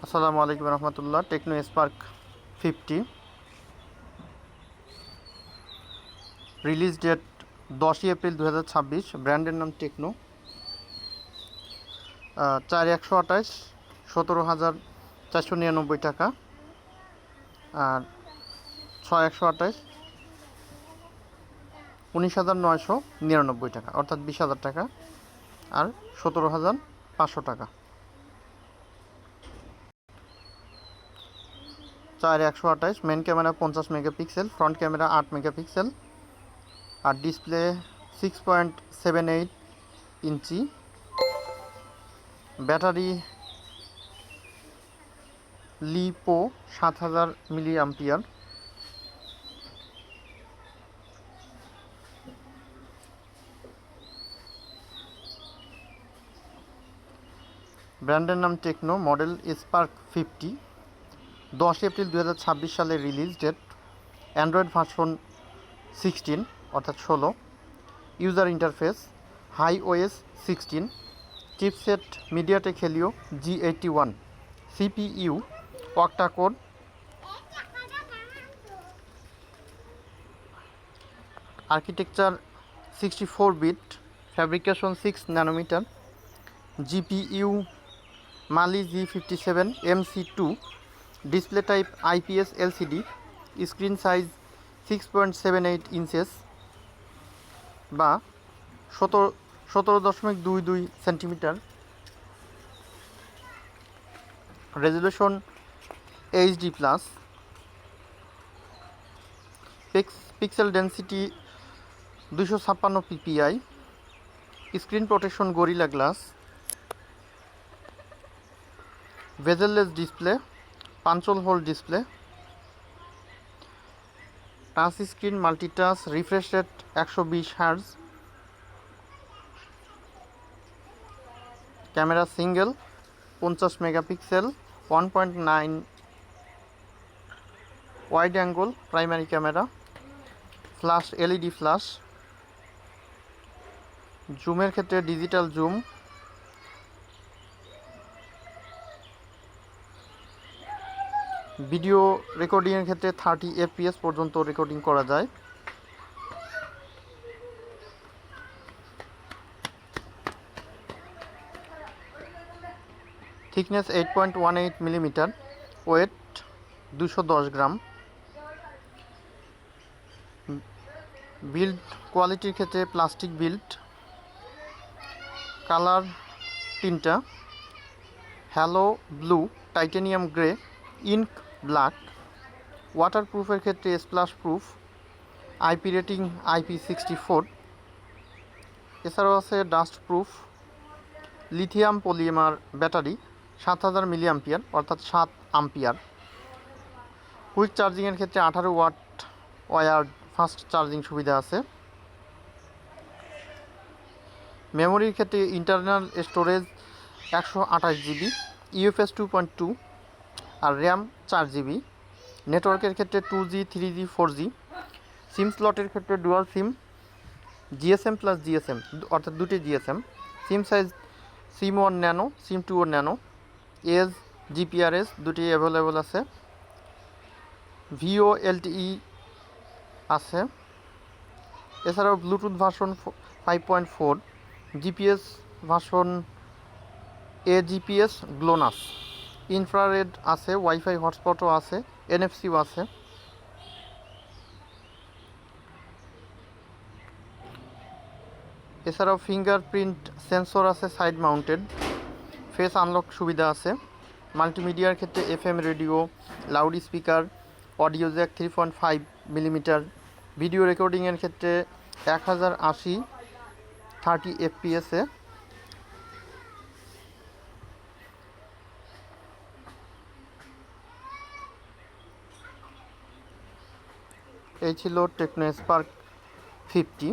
আসসালামু আলাইকুম রহমতুল্লাহ। টেকনো স্পার্ক 50 রিলিজ ডেট 10ই এপ্রিল 2026। ব্র্যান্ডের নাম টেকনো। 4128 17,499 টাকা, আর 6128 19,999 টাকা, অর্থাৎ 20,000 টাকা, আর 17,500 টাকা। 4128 main camera 50 megapixel, front camera 8 megapixel, আর ডিসপ্লে 6.78 ইঞ্চি। ব্যাটারি লিপো 7000 মিলি অ্যাম্পিয়ার। ব্র্যান্ডের নাম টেকনো, মডেল স্পার্ক 50, 10 এপ্রিল 2026 সালে রিলিজ ডেট। অ্যান্ড্রয়েড ভার্সন 16 অর্থাৎ 16। User interface iOS 16। Chipset MediaTek Helio G81। CPU octacore. Architecture 64 bit. Fabrication 6 nanometre. GPU Mali G57 MC2। Display type IPS LCD। Screen size 6.78 inches বা 17.22 centimetre. Resolution HD+। Pixel density 256 ppi। Screen protection Gorilla Glass. Bezelless display, punch hole display. Touch screen, multitouch, refresh rate 120 hertz. Camera single 50 megapixel, 1.9 wide angle primary camera. Flash LED flash. জুমের ক্ষেত্রে digital zoom. Video রেকর্ডিংয়ের ক্ষেত্রে 30 FPS পর্যন্ত recording করা যায়। Thickness 8.18 millimetre, weight 210 gram. Build কোয়ালিটির ক্ষেত্রে plastic build. Colour 3টা: halo blue, titanium grey, ink black. ওয়াটারপ্রুফের ক্ষেত্রে splash proof. IP rating IP64। এছাড়াও আছে dust proof. Lithium polymer battery 7000 মিলি অ্যাম্পিয়ার, অর্থাৎ 7 আম্পিয়ার। কুইক চার্জিংয়ের ক্ষেত্রে 18 ওয়াট ওয়্যার্ড ফাস্ট চার্জিং সুবিধা আছে। মেমোরির ক্ষেত্রে ইন্টারনাল স্টোরেজ 128 GB, UFS 2.2, আর র্যাম 4 GB। নেটওয়ার্কের ক্ষেত্রে 2G 3G 4G। সিম স্লটের ক্ষেত্রে dual sim, GSM plus GSM, অর্থাৎ দুটি GSM। Sim size SIM1 nano, SIM2 nano. Edge GPRS দুটি অ্যাভেলেবল আছে। VoLTE আছে। এছাড়াও Bluetooth version 5.4, GPS version AGPS GLONASS. Infrared আছে, ওয়াইফাই হটস্পটও আছে, NFC-ও আছে। এছাড়াও ফিঙ্গারপ্রিন্ট সেন্সর আছে, সাইড মাউন্টেড। ফেস আনলক সুবিধা আছে। মাল্টিমিডিয়ার ক্ষেত্রে FM radio, loud speaker, audio jack 3.5 millimetre. Video রেকর্ডিংয়ের ক্ষেত্রে 1080 30 FPS-এ। এই ছিল টেকনো স্পার্ক 50।